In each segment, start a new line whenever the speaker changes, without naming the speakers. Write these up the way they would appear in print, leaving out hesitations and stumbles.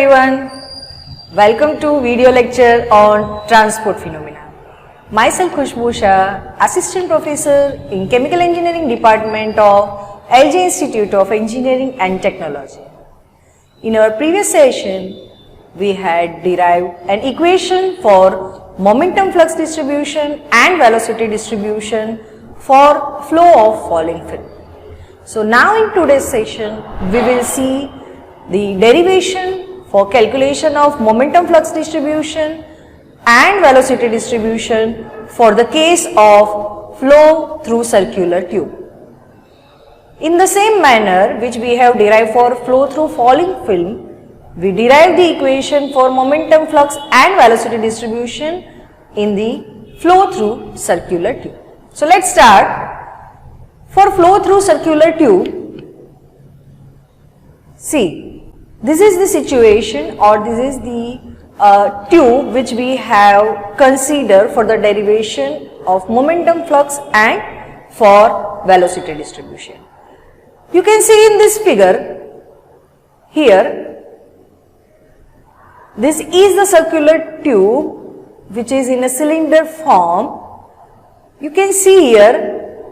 everyone. Welcome to video lecture on transport phenomena. Myself Khushbu Shah, Assistant Professor in Chemical Engineering Department of LJ Institute of Engineering and Technology. In our previous session, we had derived an equation for momentum flux distribution and velocity distribution for flow of falling film. So now in today's session, we will see the derivation for calculation of momentum flux distribution and velocity distribution for the case of flow through circular tube. In the same manner which we have derived for flow through falling film, we derive the equation for momentum flux and velocity distribution in the flow through circular tube. So let's start. For flow through circular tube, see, this is the situation or this is the tube which we have considered for the derivation of momentum flux and for velocity distribution. You can see in this figure here, this is the circular tube which is in a cylinder form. You can see here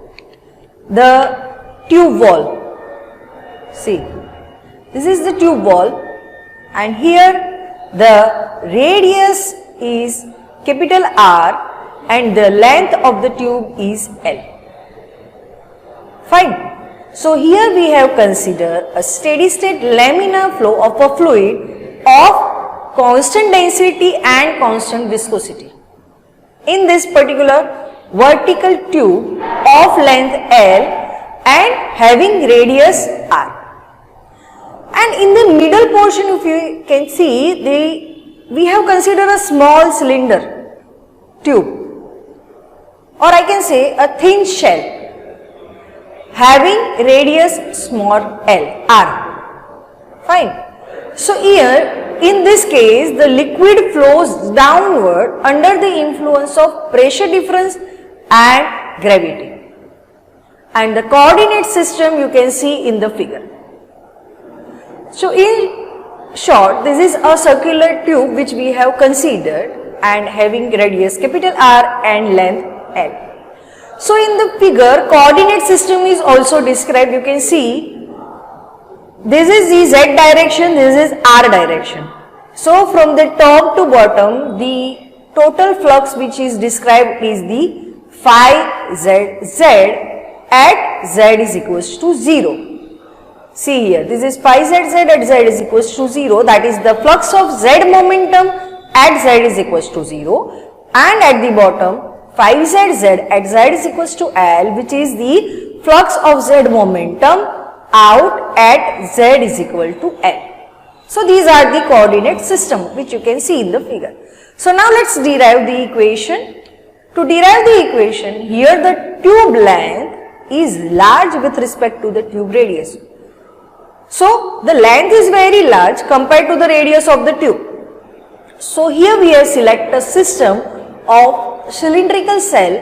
the tube wall. See, this is the tube wall and here the radius is capital R and the length of the tube is L. Fine. So here we have considered a steady state laminar flow of a fluid of constant density and constant viscosity. In this particular vertical tube of length L and having radius R. And in the middle portion, if you can see, we have considered a small cylinder tube, or I can say a thin shell having radius small l, r. Fine. So here, in this case, the liquid flows downward under the influence of pressure difference and gravity. And the coordinate system you can see in the figure. So in short, this is a circular tube which we have considered and having radius capital R and length L. So in the figure, coordinate system is also described. You can see this is the Z direction, this is R direction. So from the top to bottom, the total flux which is described is the phi Z at Z is equals to 0. See here, this is phi z at Z is equals to 0, that is the flux of Z momentum at Z is equals to 0, and at the bottom phi z at Z is equals to L, which is the flux of Z momentum out at Z is equal to L. So these are the coordinate system which you can see in the figure. So now let's derive the equation. To derive the equation, here the tube length is large with respect to the tube radius. So the length is very large compared to the radius of the tube. So here we have selected a system of cylindrical cell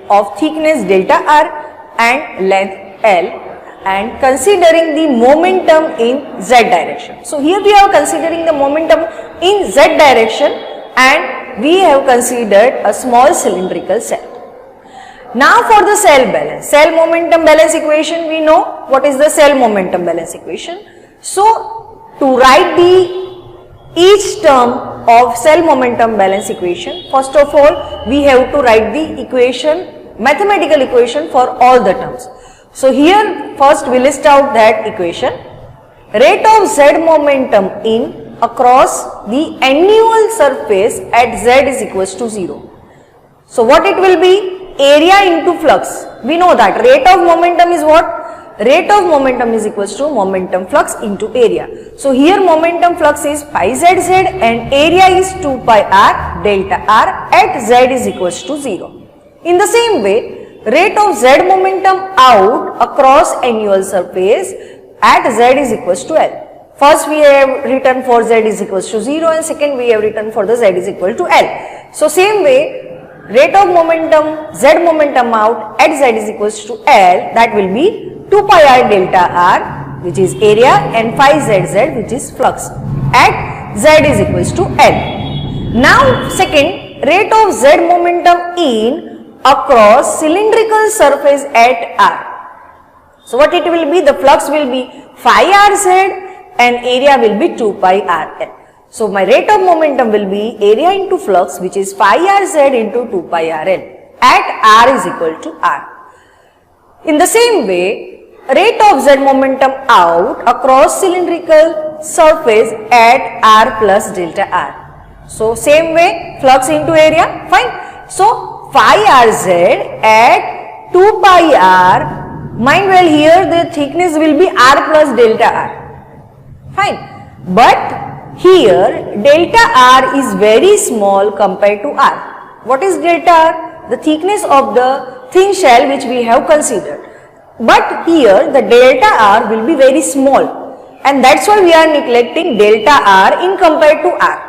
of thickness delta R and length L and considering the momentum in Z direction. So here we are considering the momentum in Z direction and we have considered a small cylindrical cell. Now for the cell balance, cell momentum balance equation, we know what is the cell momentum balance equation. So to write each term of cell momentum balance equation, first of all we have to write the equation, mathematical equation for all the terms. So here first we list out that equation. Rate of Z momentum in across the annual surface at Z is equals to 0. So what it will be? Area into flux. We know that rate of momentum is what? Rate of momentum is equals to momentum flux into area. So here momentum flux is phi zz and area is 2 pi r delta r at Z is equals to 0. In the same way, rate of Z momentum out across annual surface at Z is equals to L. First we have written for Z is equals to 0 and second we have written for the Z is equal to L. So same way, rate of momentum, Z momentum out at Z is equals to L, that will be 2 pi r delta r which is area and phi zz which is flux at Z is equals to L. Now second, rate of Z momentum in across cylindrical surface at R. So what it will be? The flux will be phi RZ and area will be 2 pi RL. So my rate of momentum will be area into flux, which is phi RZ into 2 pi RL at R is equal to R. In the same way, rate of Z momentum out across cylindrical surface at R plus delta R. So same way, flux into area, fine. So phi RZ at 2 pi R, mind well here the thickness will be R plus delta R, fine. But here delta R is very small compared to R. What is delta R? The thickness of the thin shell which we have considered. But here the delta R will be very small, and that's why we are neglecting delta R in compared to R.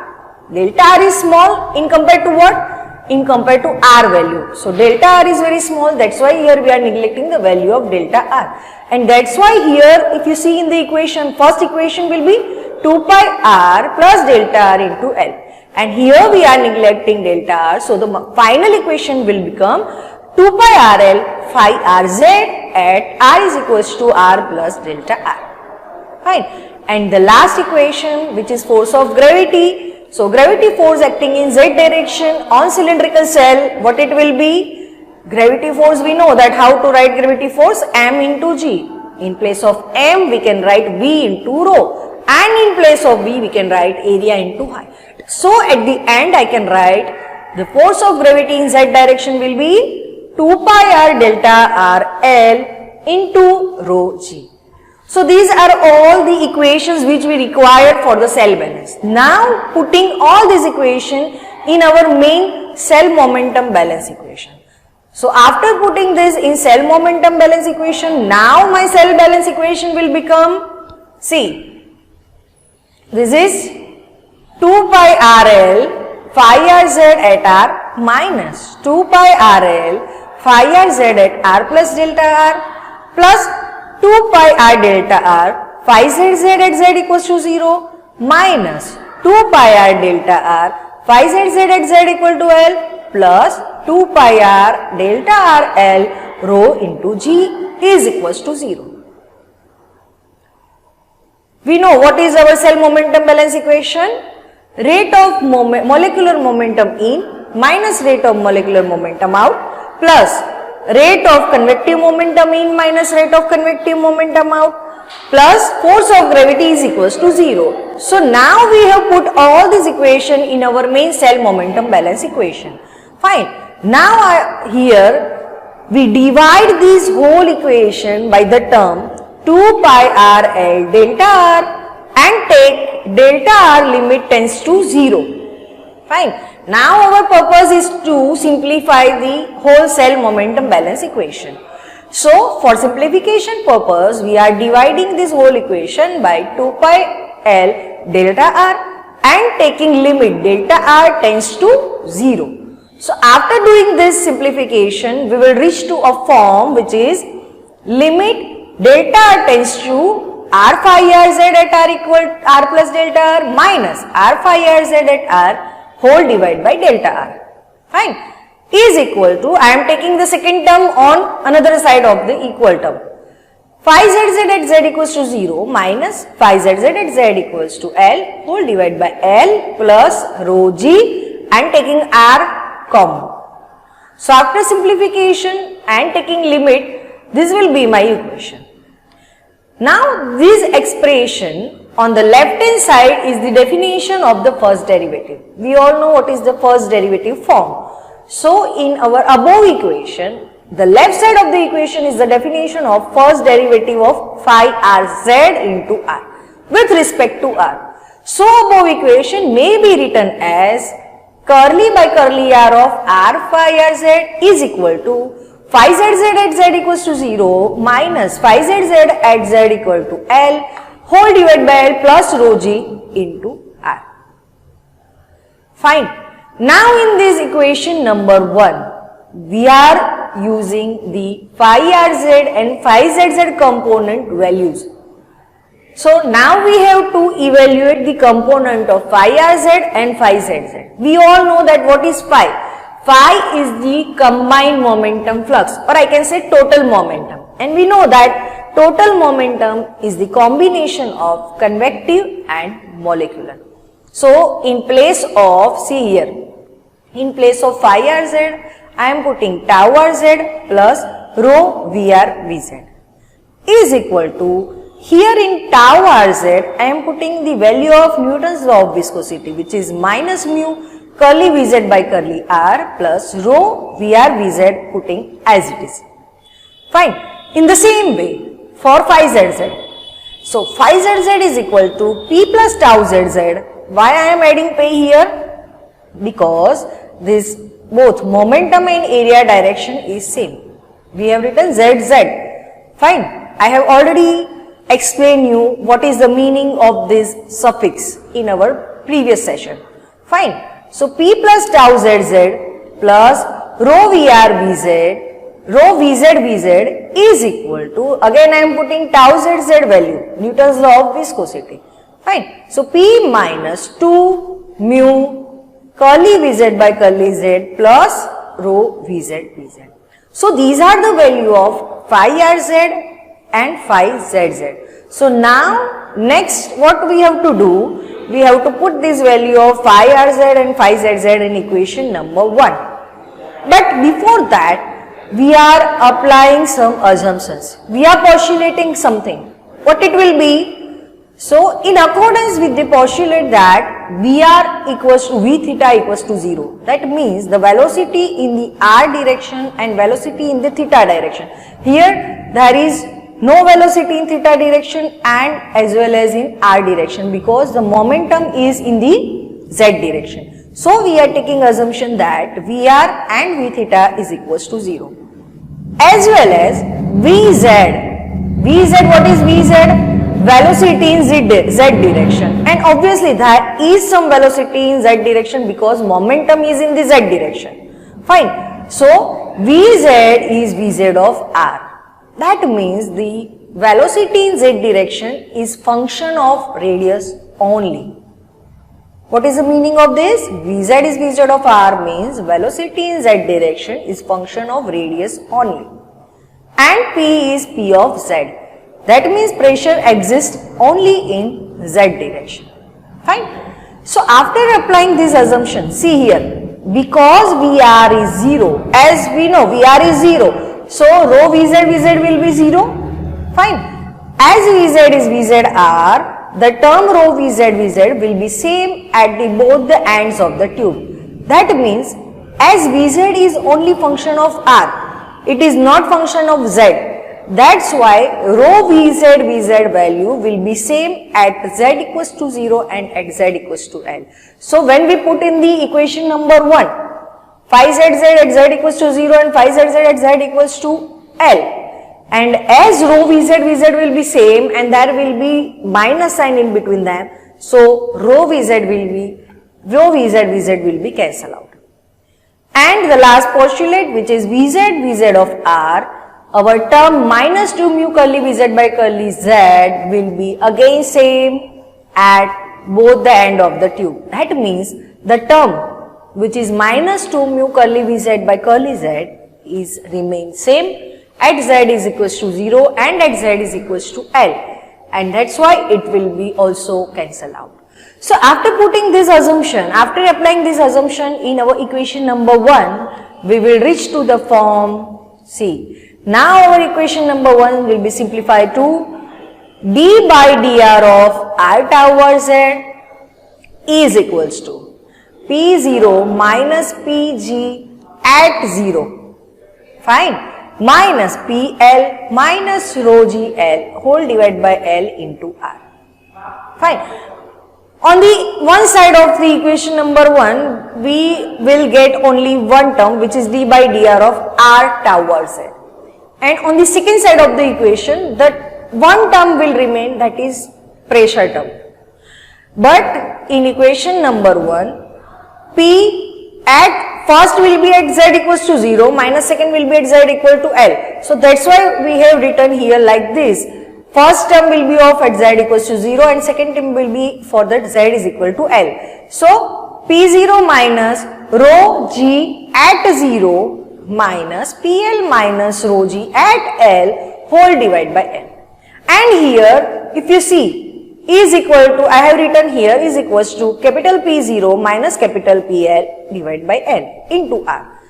Delta R is small in compared to what? In compared to R value. So delta R is very small, that's why here we are neglecting the value of delta R. And that's why here if you see in the equation, first equation will be 2 pi R plus delta R into L. And here we are neglecting delta R, so the final equation will become 2 pi RL phi RZ at R is equals to R plus delta R. Fine. And the last equation, which is force of gravity. So gravity force acting in Z direction on cylindrical cell, what it will be? Gravity force, we know that how to write gravity force, M into G. In place of M we can write V into rho, and in place of V we can write area into height. So at the end I can write the force of gravity in Z direction will be 2 pi R delta R L into rho G. So these are all the equations which we require for the cell balance. Now putting all these equations in our main cell momentum balance equation. So after putting this in cell momentum balance equation, now my cell balance equation will become, see, this is 2 pi RL phi RZ at R minus 2 pi RL phi RZ at R plus delta R plus 2 pi R delta R phi ZZ at Z equals to 0 minus 2 pi R delta R phi ZZ at Z equal to L plus 2 pi R delta R L rho into G is equals to 0. We know what is our cell momentum balance equation? Rate of molecular momentum in minus rate of molecular momentum out plus rate of convective momentum in minus rate of convective momentum out plus force of gravity is equals to 0. So now we have put all these equation in our main cell momentum balance equation. Fine. Now here we divide this whole equation by the term 2 pi R L delta R and take delta R limit tends to 0. Fine. Now our purpose is to simplify the whole cell momentum balance equation. So for simplification purpose, we are dividing this whole equation by 2 pi L delta R and taking limit delta R tends to 0. So after doing this simplification, we will reach to a form which is limit delta R tends to R phi RZ at R equal R plus delta R minus R phi RZ at R whole divided by delta R, fine, is equal to, I am taking the second term on another side of the equal term, phi ZZ at Z equals to 0 minus phi ZZ at Z equals to L whole divided by L plus rho G and taking R common. So after simplification and taking limit, this will be my equation. Now this expression on the left hand side is the definition of the first derivative. We all know what is the first derivative form. So in our above equation, the left side of the equation is the definition of first derivative of phi RZ into R with respect to R. So above equation may be written as curly by curly R of R phi RZ is equal to phi ZZ at Z equals to 0 minus phi ZZ at Z equal to L whole divided by L plus rho G into R. Fine. Now in this equation number 1, we are using the phi RZ and phi ZZ component values. So now we have to evaluate the component of phi rz and phi zz. We all know that what is phi. Phi is the combined momentum flux, or I can say total momentum, and we know that total momentum is the combination of convective and molecular. So in place of, see here, in place of phi rz, I am putting tau rz plus rho Vr Vz is equal to, here in tau rz, I am putting the value of Newton's law of viscosity, which is minus mu curly Vz by curly r plus rho Vr Vz, putting as it is. Fine. In the same way, for phi zz, so phi zz is equal to P plus tau zz. Why I am adding P here? Because this both momentum and area direction is same. We have written zz. Fine. I have already explained you what is the meaning of this suffix in our previous session. Fine. So P plus tau zz plus rho Vr Vz, rho Vz Vz is equal to, again I am putting tau zz value, Newton's law of viscosity. Fine. So P minus 2 mu curly Vz by curly z plus rho Vz Vz. So these are the value of phi rz and phi zz. So now next what we have to do, we have to put this value of phi rz and phi zz in equation number 1. But before that, we are applying some assumptions. We are postulating something. What it will be? So in accordance with the postulate that Vr equals to V theta equals to 0. That means the velocity in the r direction and velocity in the theta direction. Here there is no velocity in theta direction and as well as in r direction, because the momentum is in the z direction. So we are taking assumption that Vr and V theta is equals to 0. As well as Vz. Vz, what is Vz? Velocity in z direction, and obviously there is some velocity in z direction because momentum is in the z direction. Fine. So Vz is Vz of r. That means the velocity in z direction is function of radius only. What is the meaning of this? Vz is Vz of r means velocity in z direction is function of radius only, and P is P of z. That means pressure exists only in z direction. Fine. So after applying this assumption, see here, because Vr is 0, as we know Vr is 0, so rho Vz will be 0. Fine. As Vz is Vzr, the term rho Vz will be same at both the ends of the tube. That means as Vz is only function of r, it is not function of z. That's why rho Vz value will be same at z equals to 0 and at z equals to L. So when we put in the equation number 1, phi zz at z equals to 0 and phi zz at z equals to L, and as rho Vz will be same and there will be minus sign in between them, so rho Vz will be cancelled out. And the last postulate, which is Vz of r, our term minus 2 mu curly Vz by curly z will be again same at both the end of the tube. That means the term which is minus 2 mu curly Vz by curly z is remain same at z is equals to 0 and at z is equals to L, and that's why it will be also cancelled out. So after putting this assumption, after applying this assumption in our equation number 1, we will reach to the form C. Now our equation number 1 will be simplified to d by dr of r tau z is equals to P0 minus Pg at 0, fine, minus PL minus rho GL whole divided by L into R, fine. On the one side of the equation number 1, we will get only one term, which is d by dr of r tau z. And on the second side of the equation, that one term will remain, that is pressure term. But in equation number 1, P at first will be at z equals to 0, minus second will be at z equal to L. So that's why we have written here like this. first term will be of at z equals to 0 and second term will be for that z is equal to L. So P0 minus rho g at 0 minus PL minus rho g at L whole divide by L. And here if you see is equal to, I have written here is equals to capital P0 minus capital PL divided by L into R.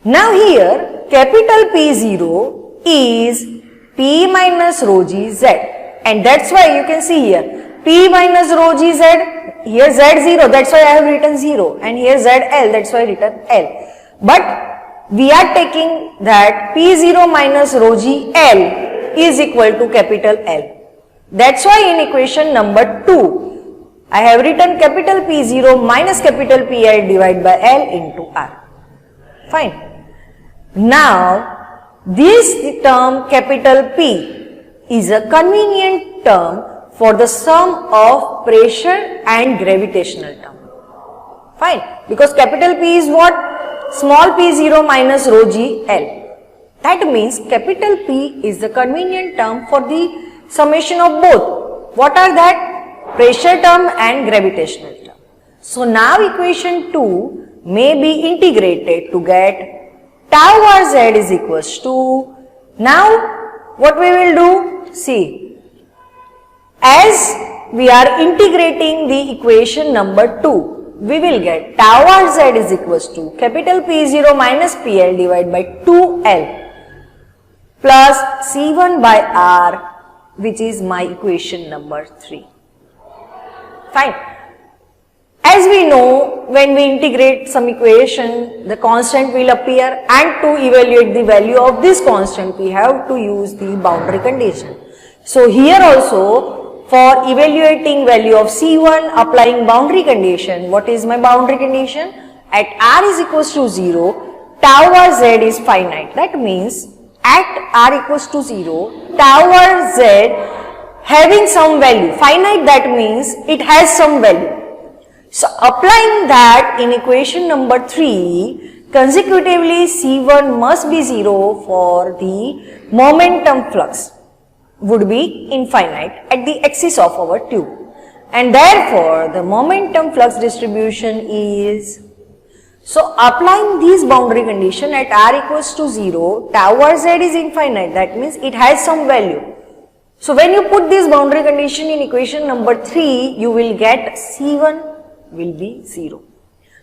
Now here capital P0 is P minus rho g z, and that's why you can see here P minus rho g z, here z0, that's why I have written 0, and here zl, that's why I written L. But we are taking that P0 minus rho g L is equal to capital L. That's why in equation number 2, I have written capital P0 minus capital PL divided by L into R. Fine. Now, this term capital P is a convenient term for the sum of pressure and gravitational term. Fine. Because capital P is what? Small p0 minus rho g L. That means capital P is the convenient term for the summation of both. What are that? Pressure term and gravitational term. So now equation 2 may be integrated to get tau rz is equals to, now what we will do? See, as we are integrating the equation number 2, we will get tau rz is equals to capital P0 minus PL divided by 2L plus C1 by R, which is my equation number 3. Fine. As we know, when we integrate some equation, the constant will appear, and to evaluate the value of this constant, we have to use the boundary condition. So here also, for evaluating value of C1, applying boundary condition, what is my boundary condition? At R is equals to 0, tau rz is finite. That means at R equals to 0, tau rz having some value, finite, that means it has some value. So applying that in equation number 3, consecutively C1 must be 0 for the momentum flux would be infinite at the axis of our tube, and therefore the momentum flux distribution is, so applying these boundary condition at R equals to 0, tau rz is infinite, that means it has some value. So when you put this boundary condition in equation number 3, you will get C1 will be 0.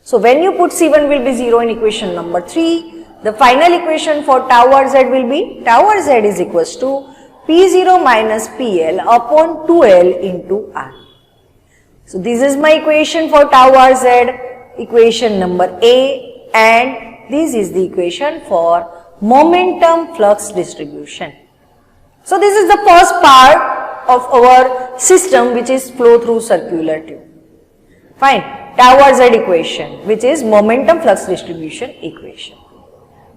So when you put C1 will be 0 in equation number 3, the final equation for tau rz will be tau rz is equals to P0 minus PL upon 2L into R. So this is my equation for tau rz, equation number A, and this is the equation for momentum flux distribution. So this is the first part of our system, which is flow through circular tube. Fine. Tau rz equation, which is momentum flux distribution equation.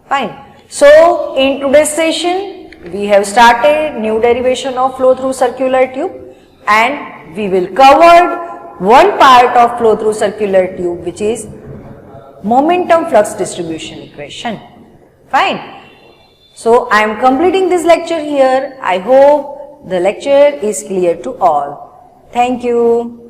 Fine. So in today's session, we have started new derivation of flow through circular tube, and we will cover one part of flow through circular tube, which is momentum flux distribution equation. Fine. So I am completing this lecture here. I hope the lecture is clear to all. Thank you.